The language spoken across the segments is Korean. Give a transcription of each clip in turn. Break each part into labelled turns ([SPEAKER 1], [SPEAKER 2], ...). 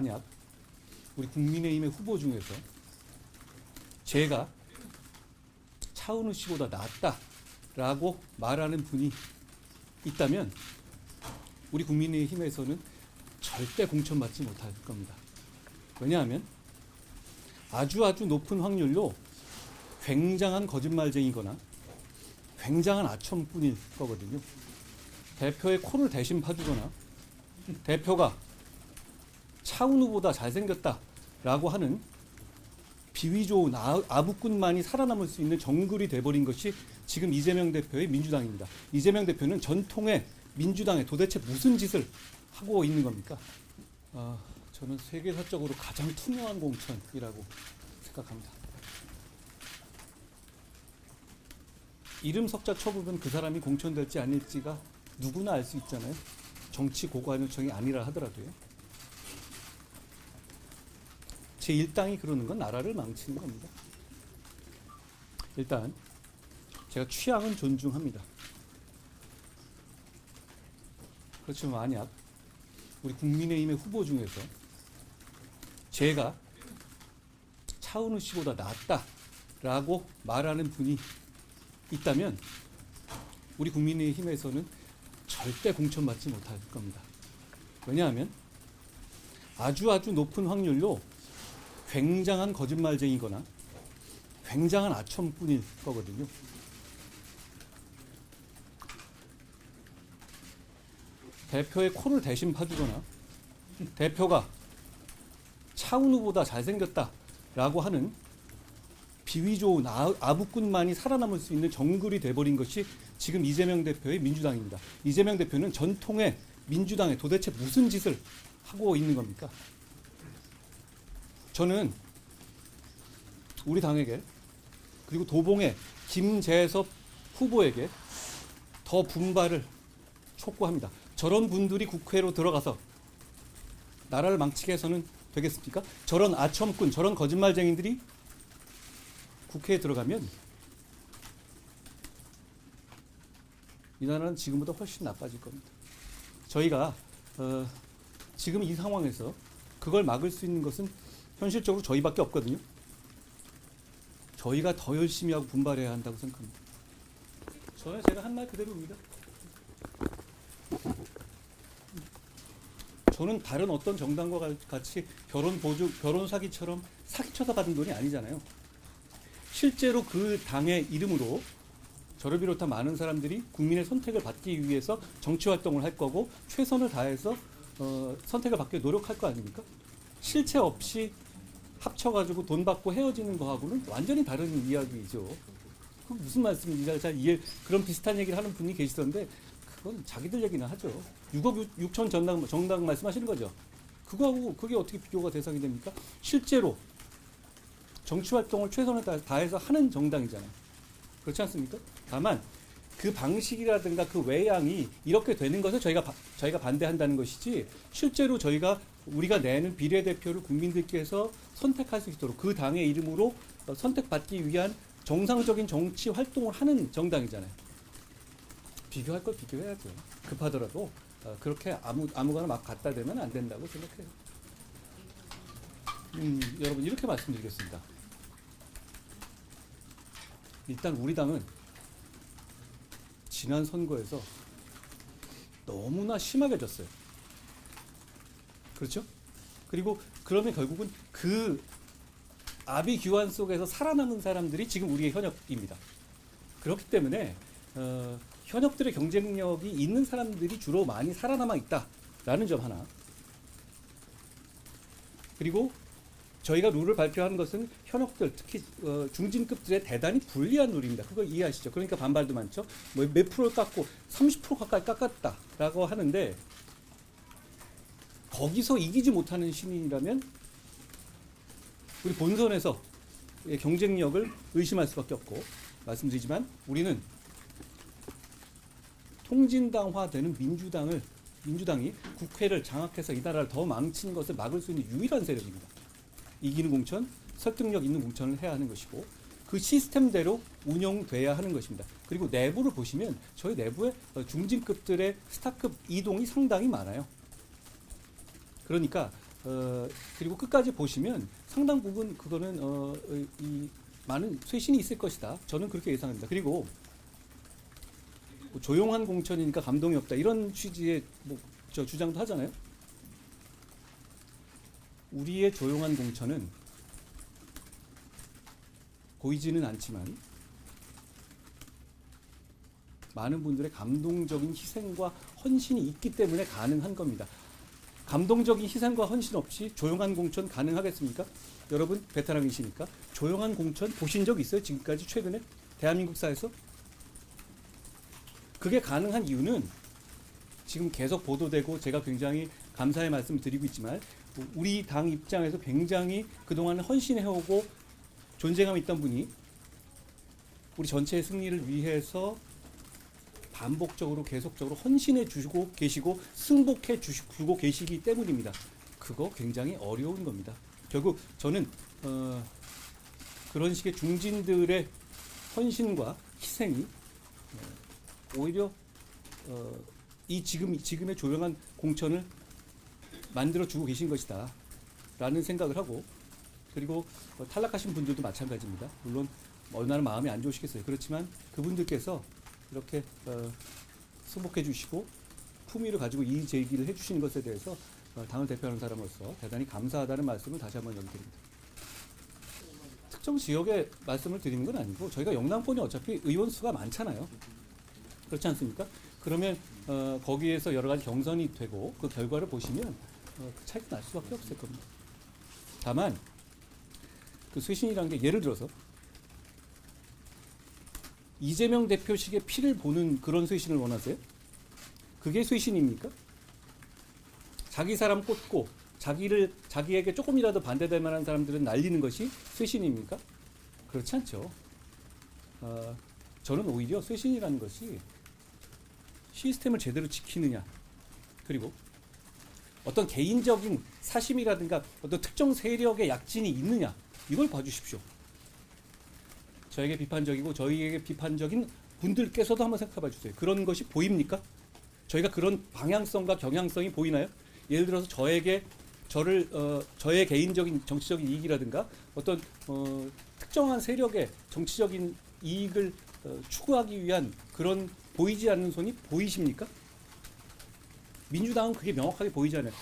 [SPEAKER 1] 만약 우리 국민의힘의 후보 중에서 제가 차은우 씨보다 낫다라고 말하는 분이 있다면 우리 국민의힘에서는 절대 공천받지 못할 겁니다. 왜냐하면 아주 높은 확률로 굉장한 거짓말쟁이거나 굉장한 아첨꾼일 거거든요. 대표의 코를 대신 파주거나 대표가 차은우보다 잘생겼다라고 하는 비위 좋은 아부꾼만이 살아남을 수 있는 정글이 돼버린 것이 지금 이재명 대표의 민주당입니다. 이재명 대표는 전통의 민주당에 도대체 무슨 짓을 하고 있는 겁니까? 저는 세계사적으로 가장 투명한 공천이라고 생각합니다. 이름 석자 쳐보면 그 사람이 공천될지 아닐지가 누구나 알 수 있잖아요. 정치 고관 요청이 아니라 하더라도요. 제 일당이 그러는 건 나라를 망치는 겁니다. 일단 제가 취향은 존중합니다. 그렇지만 만약 우리 국민의힘의 후보 중에서 제가 차은우 씨보다 낫다라고 말하는 분이 있다면 우리 국민의힘에서는 절대 공천받지 못할 겁니다. 왜냐하면 아주 높은 확률로 굉장한 거짓말쟁이거나 굉장한 아첨꾼일 거거든요. 대표의 코를 대신 파주거나 대표가 차은우보다 잘생겼다라고 하는 비위 좋은 아부꾼만이 살아남을 수 있는 정글이 돼버린 것이 지금 이재명 대표의 민주당입니다. 이재명 대표는 전통의 민주당에 도대체 무슨 짓을 하고 있는 겁니까? 저는 우리 당에게 그리고 도봉의 김재섭 후보에게 더 분발을 촉구합니다. 저런 분들이 국회로 들어가서 나라를 망치게 해서는 되겠습니까? 저런 아첨꾼, 저런 거짓말쟁이들이 국회에 들어가면 이 나라는 지금보다 훨씬 나빠질 겁니다. 저희가 지금 이 상황에서 그걸 막을 수 있는 것은 현실적으로 저희밖에 없거든요. 저희가 더 열심히 하고 분발해야 한다고 생각합니다. 저는 제가 한 말 그대로입니다. 저는 다른 어떤 정당과 같이 결혼 사기처럼 사기쳐서 받은 돈이 아니잖아요. 실제로 그 당의 이름으로 저를 비롯한 많은 사람들이 국민의 선택을 받기 위해서 정치활동을 할 거고 최선을 다해서 선택을 받기 위해 노력할 거 아닙니까? 실체 없이 합쳐가지고 돈 받고 헤어지는 거하고는 완전히 다른 이야기죠. 그 무슨 말씀인지 잘 이해, 그런 비슷한 얘기를 하는 분이 계시던데 그건 자기들 얘기나 하죠. 6억 6천 정당 말씀하시는 거죠. 그거하고 그게 어떻게 비교가 대상이 됩니까? 실제로 정치활동을 최선을 다해서 하는 정당이잖아요. 그렇지 않습니까? 다만 그 방식이라든가 그 외양이 이렇게 되는 것을 저희가 반대한다는 것이지 실제로 우리가 내는 비례대표를 국민들께서 선택할 수 있도록 그 당의 이름으로 선택받기 위한 정상적인 정치 활동을 하는 정당이잖아요. 비교할 걸 비교해야죠. 급하더라도 그렇게 아무거나 막 갖다 대면 안 된다고 생각해요. 여러분 이렇게 말씀드리겠습니다. 일단 우리 당은 지난 선거에서 너무나 심하게 졌어요. 그렇죠? 그리고 그러면 결국은 그 아비규환 속에서 살아남은 사람들이 지금 우리의 현역입니다. 그렇기 때문에 현역들의 경쟁력이 있는 사람들이 주로 많이 살아남아 있다라는 점 하나. 그리고 저희가 룰을 발표하는 것은 현역들, 특히 중진급들의 대단히 불리한 룰입니다. 그걸 이해하시죠? 그러니까 반발도 많죠. 뭐 몇 프로를 깎고 30% 가까이 깎았다라고 하는데 거기서 이기지 못하는 시민이라면 우리 본선에서 경쟁력을 의심할 수밖에 없고, 말씀드리지만 우리는 통진당화되는 민주당이 국회를 장악해서 이 나라를 더 망치는 것을 막을 수 있는 유일한 세력입니다. 이기는 공천, 설득력 있는 공천을 해야 하는 것이고 그 시스템대로 운영돼야 하는 것입니다. 그리고 내부를 보시면 저희 내부에 중진급들의 스타급 이동이 상당히 많아요. 그러니까 그리고 끝까지 보시면 상당 부분 그거는 이 많은 쇄신이 있을 것이다. 저는 그렇게 예상합니다. 그리고 뭐 조용한 공천이니까 감동이 없다 이런 취지의 저 주장도 하잖아요. 우리의 조용한 공천은 보이지는 않지만 많은 분들의 감동적인 희생과 헌신이 있기 때문에 가능한 겁니다. 감동적인 희생과 헌신 없이 조용한 공천 가능하겠습니까? 여러분 베테랑이시니까 조용한 공천 보신 적 있어요? 지금까지 최근에 대한민국 사회에서? 그게 가능한 이유는 지금 계속 보도되고 제가 굉장히 감사의 말씀을 드리고 있지만 우리 당 입장에서 굉장히 그동안 헌신해오고 존재감 있던 분이 우리 전체의 승리를 위해서 반복적으로 계속적으로 헌신해 주시고 계시고 승복해 주고 계시기 때문입니다. 그거 굉장히 어려운 겁니다. 결국 저는 그런 식의 중진들의 헌신과 희생이 오히려 이 지금의 조용한 공천을 만들어 주고 계신 것이다 라는 생각을 하고, 그리고 탈락하신 분들도 마찬가지입니다. 물론 얼마나 마음이 안 좋으시겠어요. 그렇지만 그분들께서 이렇게 승복해 주시고 품위를 가지고 이의 제기를 해 주시는 것에 대해서 당을 대표하는 사람으로서 대단히 감사하다는 말씀을 다시 한번 드립니다. 특정 지역에 말씀을 드리는 건 아니고 저희가 영남권이 어차피 의원 수가 많잖아요. 그렇지 않습니까? 그러면 거기에서 여러 가지 경선이 되고 그 결과를 보시면 그 차이가 날 수밖에 없을 겁니다. 다만 그 쇄신이라는 게 예를 들어서 이재명 대표식의 피를 보는 그런 쇄신을 원하세요? 그게 쇄신입니까? 자기 사람 꽂고 자기에게 조금이라도 반대될 만한 사람들은 날리는 것이 쇄신입니까? 그렇지 않죠. 저는 오히려 쇄신이라는 것이 시스템을 제대로 지키느냐, 그리고 어떤 개인적인 사심이라든가 어떤 특정 세력의 약진이 있느냐, 이걸 봐주십시오. 저에게 비판적이고 저희에게 비판적인 분들께서도 한번 생각해 봐주세요. 그런 것이 보입니까? 저희가 그런 방향성과 경향성이 보이나요? 예를 들어서 저의 개인적인 정치적인 이익이라든가 어떤 특정한 세력의 정치적인 이익을 추구하기 위한 그런 보이지 않는 손이 보이십니까? 민주당은 그게 명확하게 보이잖아요.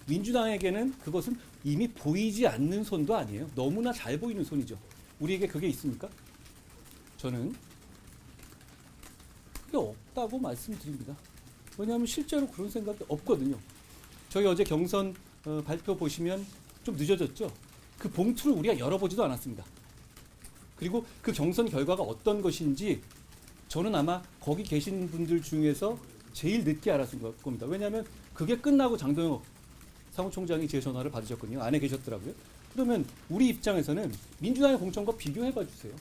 [SPEAKER 1] 민주당에게는 그것은 이미 보이지 않는 손도 아니에요. 너무나 잘 보이는 손이죠. 우리에게 그게 있습니까? 저는 그게 없다고 말씀드립니다. 왜냐하면 실제로 그런 생각이 없거든요. 저희 어제 경선 발표 보시면 좀 늦어졌죠. 그 봉투를 우리가 열어보지도 않았습니다. 그리고 그 경선 결과가 어떤 것인지 저는 아마 거기 계신 분들 중에서 제일 늦게 알았을 겁니다. 왜냐하면 그게 끝나고 장동혁 사무총장이 제 전화를 받으셨거든요. 안에 계셨더라고요. 그러면 우리 입장에서는 민주당의 공천과 비교해봐 주세요.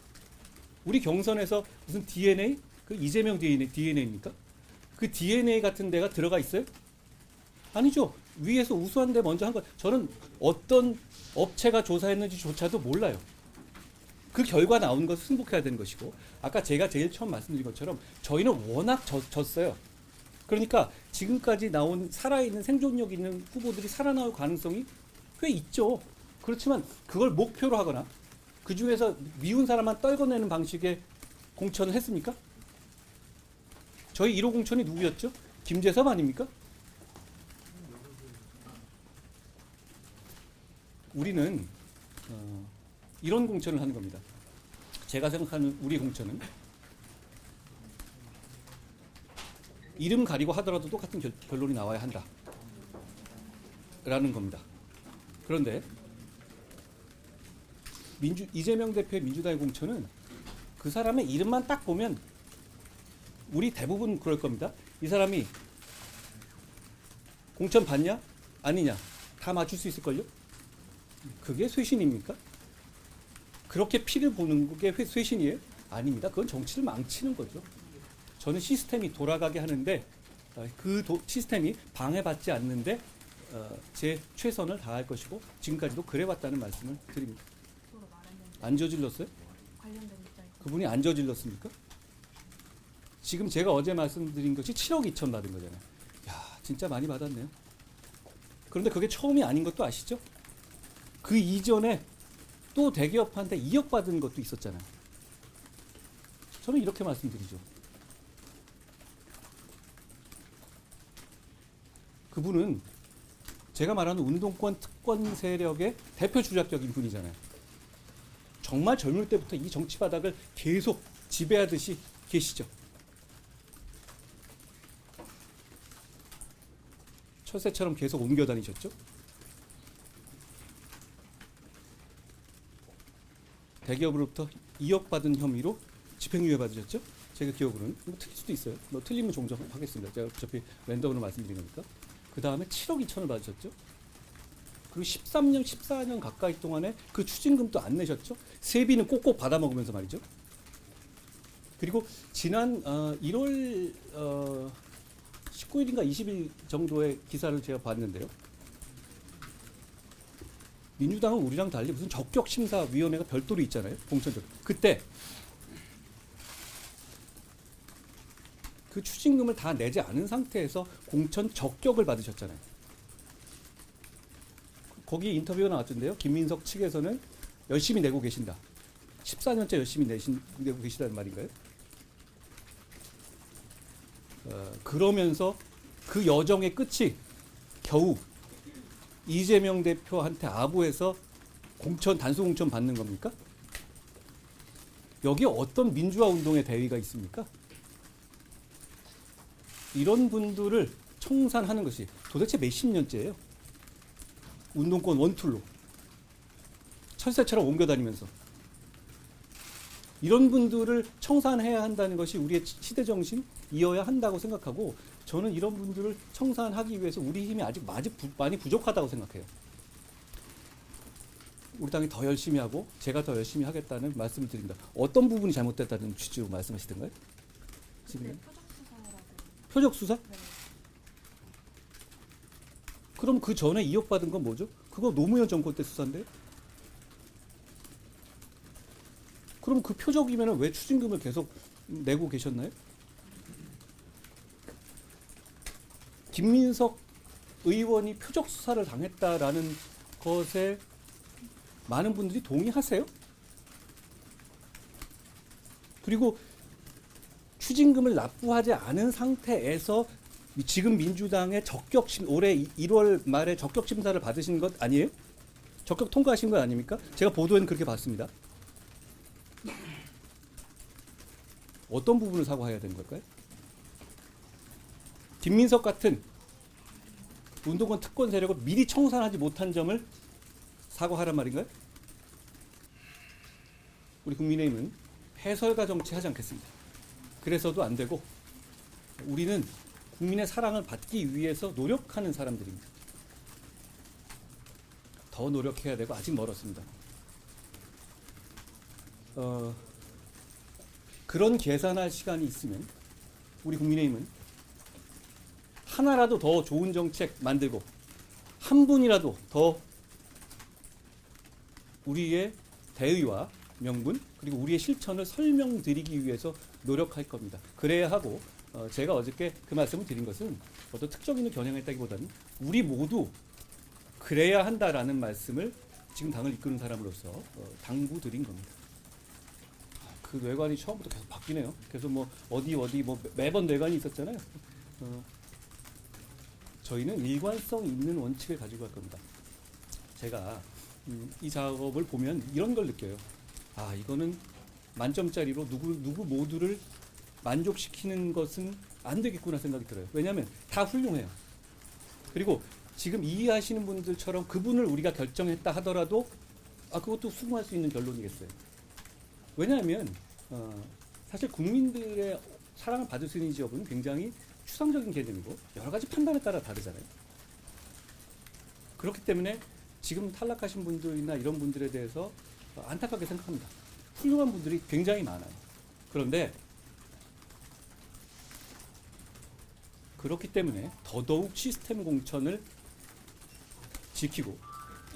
[SPEAKER 1] 우리 경선에서 무슨 DNA? 그 이재명 DNA입니까? 그 DNA 같은 데가 들어가 있어요? 아니죠. 위에서 우수한 데 먼저 한 거. 저는 어떤 업체가 조사했는지조차도 몰라요. 그 결과 나온 것을 승복해야 되는 것이고, 아까 제가 제일 처음 말씀드린 것처럼 저희는 워낙 졌어요. 그러니까 지금까지 나온 살아있는 생존력 있는 후보들이 살아나올 가능성이 꽤 있죠. 그렇지만 그걸 목표로 하거나 그 중에서 미운 사람만 떨궈내는 방식의 공천을 했습니까? 저희 1호 공천이 누구였죠? 김재섭 아닙니까? 우리는 이런 공천을 하는 겁니다. 제가 생각하는 우리 공천은 이름 가리고 하더라도 똑같은 결론이 나와야 한다 라는 겁니다. 그런데 이재명 대표의 민주당의 공천은 그 사람의 이름만 딱 보면 우리 대부분 그럴 겁니다. 이 사람이 공천 받냐? 아니냐? 다 맞출 수 있을걸요? 그게 쇄신입니까? 그렇게 피를 보는 게 쇄신이에요? 아닙니다. 그건 정치를 망치는 거죠. 저는 시스템이 돌아가게 하는데 그 시스템이 방해받지 않는데 제 최선을 다할 것이고 지금까지도 그래왔다는 말씀을 드립니다. 안 저질렀어요? 그분이 안 저질렀습니까? 지금 제가 어제 말씀드린 것이 7억 2천 받은 거잖아요. 야, 진짜 많이 받았네요. 그런데 그게 처음이 아닌 것도 아시죠? 그 이전에 또 대기업한테 2억 받은 것도 있었잖아요. 저는 이렇게 말씀드리죠. 그분은 제가 말하는 운동권 특권 세력의 대표 주작적인 분이잖아요. 정말 젊을 때부터 이 정치 바닥을 계속 지배하듯이 계시죠. 철새처럼 계속 옮겨 다니셨죠. 대기업으로부터 2억 받은 혐의로 집행유예 받으셨죠? 제가 기억으로는 뭐 틀릴 수도 있어요. 뭐 틀리면 종정하겠습니다. 제가 어차피 랜덤으로 말씀드린 거니까. 그 다음에 7억 2천을 받으셨죠? 그리고 13년, 14년 가까이 동안에 그 추징금도 안 내셨죠? 세비는 꼭꼭 받아먹으면서 말이죠. 그리고 지난 1월 19일인가 20일 정도의 기사를 제가 봤는데요. 민주당은 우리랑 달리 무슨 적격심사위원회가 별도로 있잖아요. 공천적. 그때 그 추징금을 다 내지 않은 상태에서 공천 적격을 받으셨잖아요. 거기 인터뷰가 나왔던데요. 김민석 측에서는 열심히 내고 계신다. 14년째 열심히 내고 계시다는 말인가요? 그러면서 그 여정의 끝이 겨우 이재명 대표한테 아부해서 단수 공천 받는 겁니까? 여기에 어떤 민주화 운동의 대의가 있습니까? 이런 분들을 청산하는 것이 도대체 몇십 년째예요. 운동권 원툴로 철새처럼 옮겨다니면서 이런 분들을 청산해야 한다는 것이 우리의 시대 정신이어야 한다고 생각하고, 저는 이런 분들을 청산하기 위해서 우리 힘이 아직 많이 부족하다고 생각해요. 우리 당이 더 열심히 하고 제가 더 열심히 하겠다는 말씀을 드립니다. 어떤 부분이 잘못됐다는 취지로 말씀하시던가요? 지금 표적 수사? 네. 그럼 그 전에 2억 받은 건 뭐죠? 그거 노무현 정권 때 수사인데요? 그럼 그 표적이면 왜 추징금을 계속 내고 계셨나요? 김민석 의원이 표적 수사를 당했다라는 것에 많은 분들이 동의하세요? 그리고 추징금을 납부하지 않은 상태에서 지금 민주당의 올해 1월 말에 적격 심사를 받으신 것 아니에요? 적격 통과하신 것 아닙니까? 제가 보도에는 그렇게 봤습니다. 어떤 부분을 사과해야 되는 걸까요? 김민석 같은 운동권 특권 세력을 미리 청산하지 못한 점을 사과하란 말인가요? 우리 국민의힘은 해설가 정치 하지 않겠습니다. 그래서도 안 되고, 우리는 국민의 사랑을 받기 위해서 노력하는 사람들입니다. 더 노력해야 되고 아직 멀었습니다. 그런 계산할 시간이 있으면 우리 국민의힘은 하나라도 더 좋은 정책 만들고 한 분이라도 더 우리의 대의와 명분 그리고 우리의 실천을 설명드리기 위해서 노력할 겁니다. 그래야 하고, 제가 어저께 그 말씀을 드린 것은 어떤 특정인을 겨냥했다기보다는 우리 모두 그래야 한다라는 말씀을 지금 당을 이끄는 사람으로서 당부드린 겁니다. 그 뇌관이 처음부터 계속 바뀌네요. 그래서 뭐 어디 뭐 매번 뇌관이 있었잖아요. 저희는 일관성 있는 원칙을 가지고 갈 겁니다. 제가 이 작업을 보면 이런 걸 느껴요. 아, 이거는 만점짜리로 누구 모두를 만족시키는 것은 안 되겠구나 생각이 들어요. 왜냐하면 다 훌륭해요. 그리고 지금 이해하시는 분들처럼 그분을 우리가 결정했다 하더라도 그것도 수긍할 수 있는 결론이겠어요. 왜냐하면 사실 국민들의 사랑을 받을 수 있는 지역은 굉장히 추상적인 개념이고 여러 가지 판단에 따라 다르잖아요. 그렇기 때문에 지금 탈락하신 분들이나 이런 분들에 대해서 안타깝게 생각합니다. 훌륭한 분들이 굉장히 많아요. 그런데 그렇기 때문에 더더욱 시스템 공천을 지키고,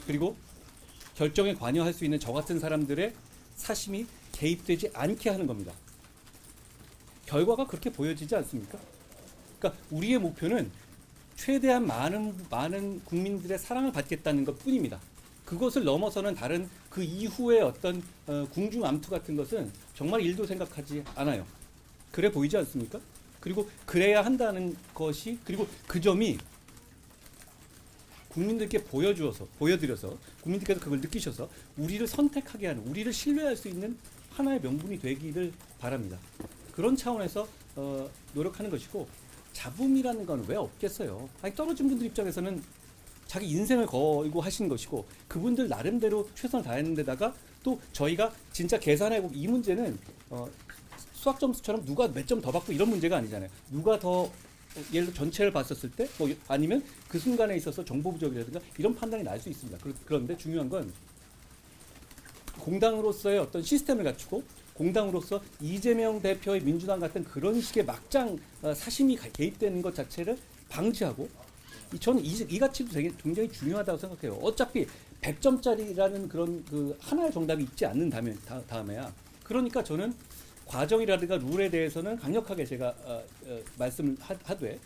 [SPEAKER 1] 그리고 결정에 관여할 수 있는 저 같은 사람들의 사심이 개입되지 않게 하는 겁니다. 결과가 그렇게 보여지지 않습니까? 그러니까 우리의 목표는 최대한 많은 국민들의 사랑을 받겠다는 것 뿐입니다. 그것을 넘어서는 다른 그 이후의 어떤 궁중암투 같은 것은 정말 일도 생각하지 않아요. 그래 보이지 않습니까? 그리고 그래야 한다는 것이, 그리고 그 점이 국민들께 보여드려서 국민들께서 그걸 느끼셔서 우리를 선택하게 하는, 우리를 신뢰할 수 있는 하나의 명분이 되기를 바랍니다. 그런 차원에서 노력하는 것이고, 잡음이라는 건 왜 없겠어요? 아니, 떨어진 분들 입장에서는 자기 인생을 걸고 하신 것이고, 그분들 나름대로 최선을 다했는데다가 또 저희가 진짜 계산하고, 이 문제는 수학 점수처럼 누가 몇 점 더 받고 이런 문제가 아니잖아요. 누가 더 예를 들어 전체를 봤었을 때, 뭐 아니면 그 순간에 있어서 정보 부족이라든가 이런 판단이 날 수 있습니다. 그런데 중요한 건 공당으로서의 어떤 시스템을 갖추고, 공당으로서 이재명 대표의 민주당 같은 그런 식의 막장 사심이 개입되는 것 자체를 방지하고, 저는 이 가치도 되게 굉장히 중요하다고 생각해요. 어차피 100점짜리라는 그런 그 하나의 정답이 있지 않는 다음에야. 그러니까 저는 과정이라든가 룰에 대해서는 강력하게 제가 말씀을 하되,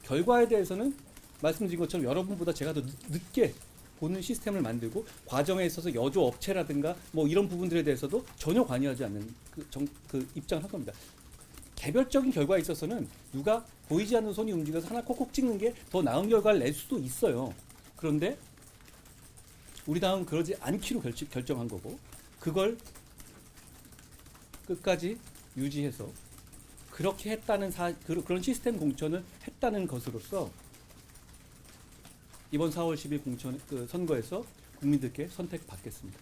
[SPEAKER 1] 결과에 대해서는 말씀드린 것처럼 여러분보다 제가 더 늦게 보는 시스템을 만들고, 과정에 있어서 여조 업체라든가 뭐 이런 부분들에 대해서도 전혀 관여하지 않는 그 입장을 할 겁니다. 개별적인 결과에 있어서는 누가 보이지 않는 손이 움직여서 하나 콕콕 찍는 게 더 나은 결과를 낼 수도 있어요. 그런데 우리 당은 그러지 않기로 결정한 거고, 그걸 끝까지 유지해서 그렇게 했다는 그런 시스템 공천을 했다는 것으로서 이번 4월 10일 선거에서 국민들께 선택받겠습니다.